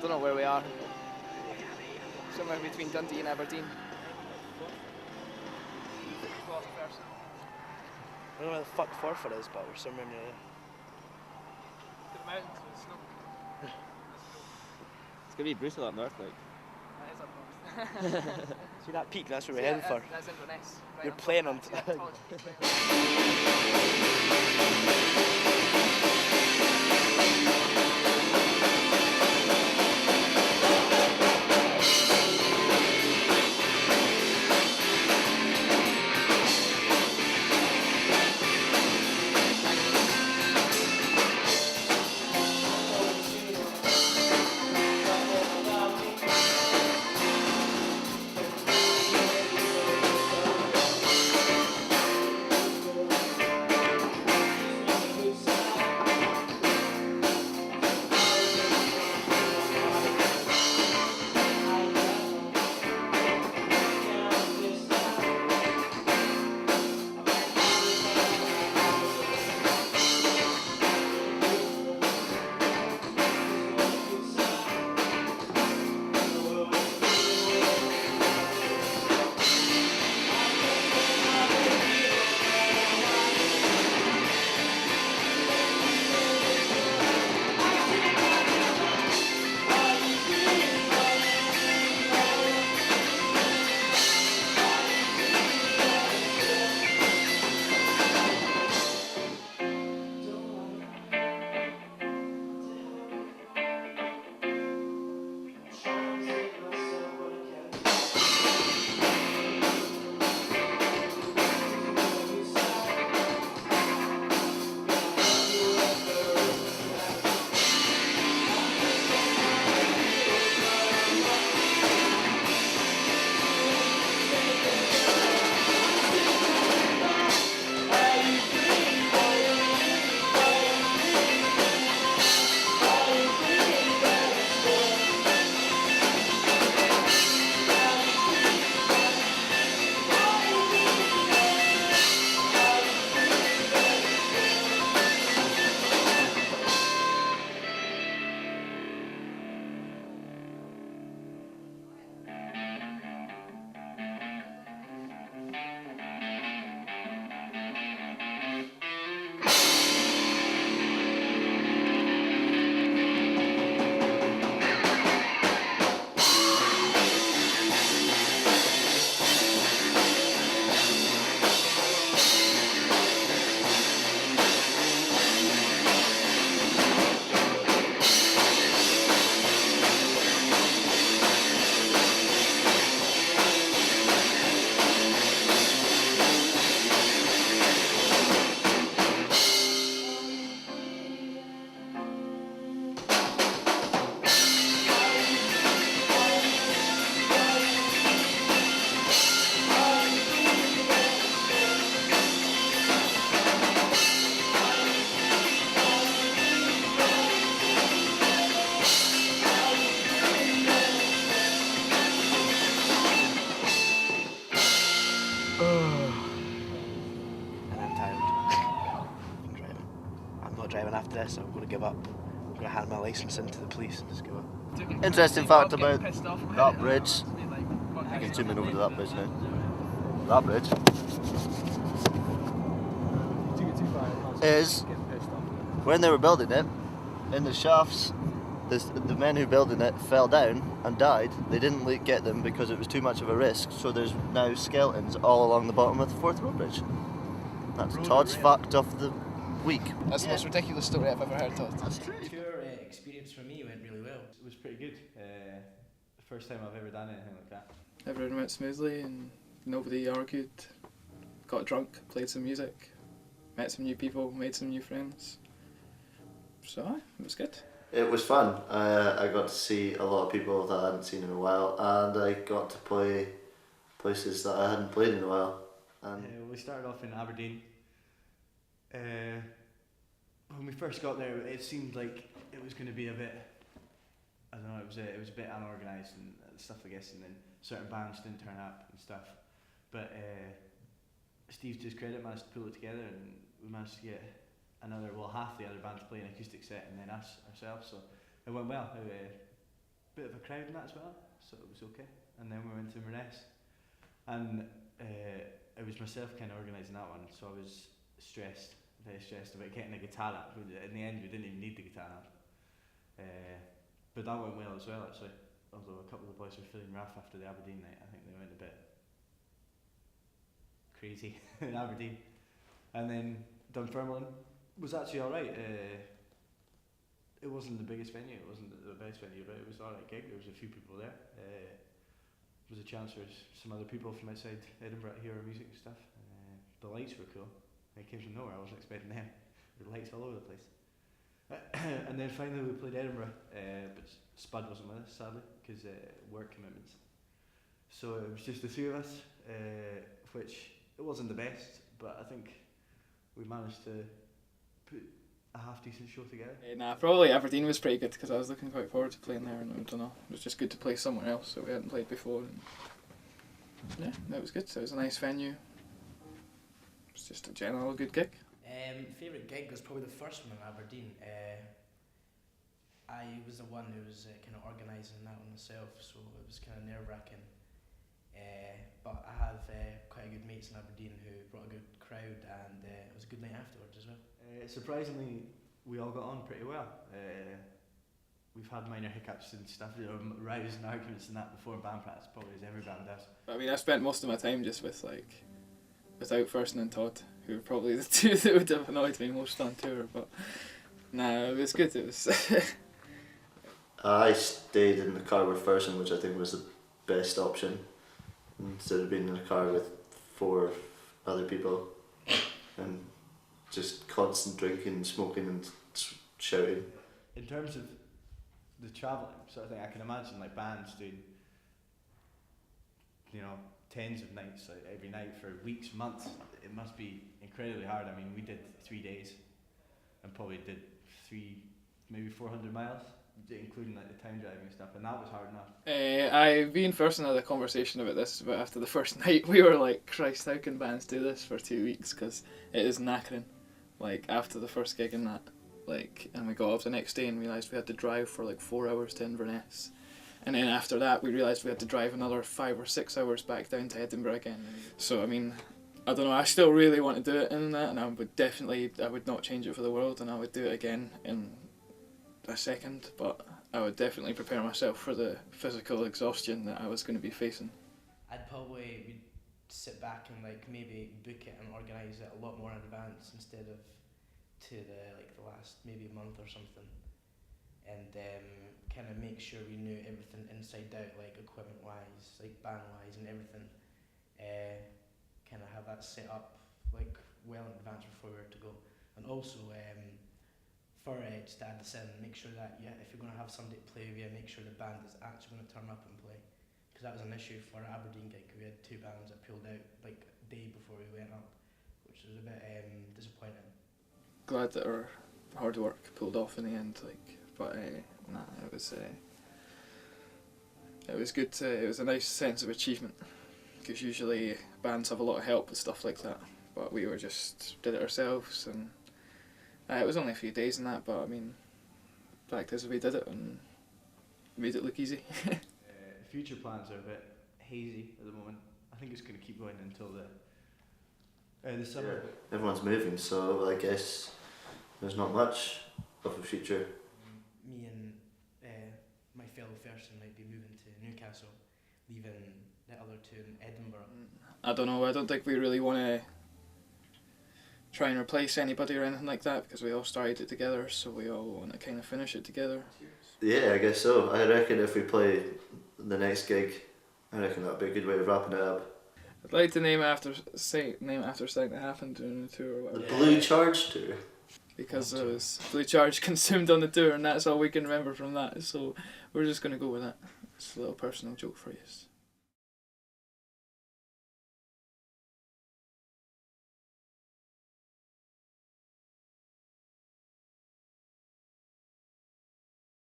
don't know where we are. Somewhere between Dundee and Aberdeen. I don't know where the fuck Forfar is, but we're somewhere near there. To the mountains with snow. It's gonna be brutal up north, like. That is up north. See that peak? That's what we're heading for. That's Inverness. Right You're on top playing of on. that. See that tallest peak right And I'm tired. I'm driving. I'm not driving after this, I'm going to give up. I'm going to hand my licence in to the police and just give up. Interesting fact about that bridge. I can zoom in over to that bridge now. That bridge is when they were building it, in the shafts, the men who building it fell down and died. They didn't get them because it was too much of a risk, so there's now skeletons all along the bottom of the Forth Road Bridge. That's Todd's fact of the week. That's the most ridiculous story I've ever heard, Todd. That's true. Tour experience for me went really well. It was pretty good. The first time I've ever done anything like that. Everyone went smoothly and nobody argued. Got drunk, played some music, met some new people, made some new friends. So it was good. It was fun. I got to see a lot of people that I hadn't seen in a while, and I got to play places that I hadn't played in a while. And We started off in Aberdeen. When we first got there, it seemed like it was going to be a bit, I don't know, it was a bit unorganised and stuff, I guess, and then certain bands didn't turn up and stuff. But Steve, to his credit, managed to pull it together, and we managed to get half the other bands play an acoustic set and then us ourselves, so it went well. bit of a crowd in that as well, so it was okay. And then we went to Inverness, and it was myself kind of organising that one, so I was very stressed about getting a guitar amp. In the end, we didn't even need the guitar amp. But that went well as well, actually. Although a couple of the boys were feeling rough after the Aberdeen night. I think they went a bit crazy in Aberdeen. And then Dunfermline was actually alright. It wasn't the biggest venue, it wasn't the best venue, but it was an alright gig. There was a few people there. It was a chance for some other people from outside Edinburgh to hear our music and stuff. The lights were cool. They came from nowhere, I wasn't expecting them. There were lights all over the place. And then finally we played Edinburgh, but Spud wasn't with us, sadly, because work commitments. So it was just the three of us, which it wasn't the best, but I think we managed to put a half decent show together. Nah, probably Aberdeen was pretty good because I was looking quite forward to playing there, and I don't know, it was just good to play somewhere else that we hadn't played before. And yeah, that was good. So it was a nice venue. It was just a general good gig. Favourite gig was probably the first one in Aberdeen. I was the one who was kind of organising that one myself, so it was kind of nerve-wracking. But I have quite a good mates in Aberdeen who brought a good crowd, and it was a good night afterwards as well. Surprisingly, we all got on pretty well. We've had minor hiccups and stuff, rows and arguments and that before band practice, probably as every band does. But I mean, I spent most of my time just without Thurston and Todd, who were probably the two that would have annoyed me most on tour. But nah, it was good. It was. I stayed in the car with Thurston, which I think was the best option, instead of being in a car with 4 other people and just constant drinking, smoking and shouting. In terms of the travelling sort of thing, I can imagine like bands doing, tens of nights, like every night for weeks, months. It must be incredibly hard. I mean, we did 3 days and probably did 400 miles, including like the time driving and stuff, and that was hard enough. Me and Thurston had a conversation about this, but after the first night we were like, Christ, how can bands do this for 2 weeks? Because it is knackering. Like after the first gig and that, and we got off the next day and realised we had to drive for like 4 hours to Inverness. And then after that we realised we had to drive another 5 or 6 hours back down to Edinburgh again. So I mean, I don't know, I still really want to do it in that, and I would not change it for the world, and I would do it again in a second, but I would definitely prepare myself for the physical exhaustion that I was going to be facing. I'd probably sit back and maybe book it and organise it a lot more in advance instead of to the last maybe month or something, and kind of make sure we knew everything inside out, like equipment wise, like band wise and everything. Kind of have that set up well in advance before we were to go, and also for just to add this in, make sure that if you're going to have somebody to play with you, make sure the band is actually going to turn up and play, because that was an issue for our Aberdeen gig. We had 2 bands that pulled out a day before we went up, which was a bit disappointing. Glad that our hard work pulled off in the end, but nah, it was good. It was a nice sense of achievement, because usually bands have a lot of help with stuff like that, but we just did it ourselves, and it was only a few days in that, but I mean, the fact is we did it and made it look easy. Future plans are a bit hazy at the moment. I think it's going to keep going until the summer. Yeah. Everyone's moving, so I guess there's not much of a future. Me and my fellow Thurston might be moving to Newcastle, leaving the other 2 in Edinburgh. I don't know, I don't think we really want to try and replace anybody or anything like that, because we all started it together, so we all want to kind of finish it together. Yeah, I guess so. I reckon if we play the next gig, I reckon that'd be a good way of wrapping it up. I'd like to name it after something that happened during the tour or The whatever. Blue Charge Tour. Because it was Blue Charge consumed on the tour, and that's all we can remember from that, so we're just going to go with that. It's a little personal joke for you.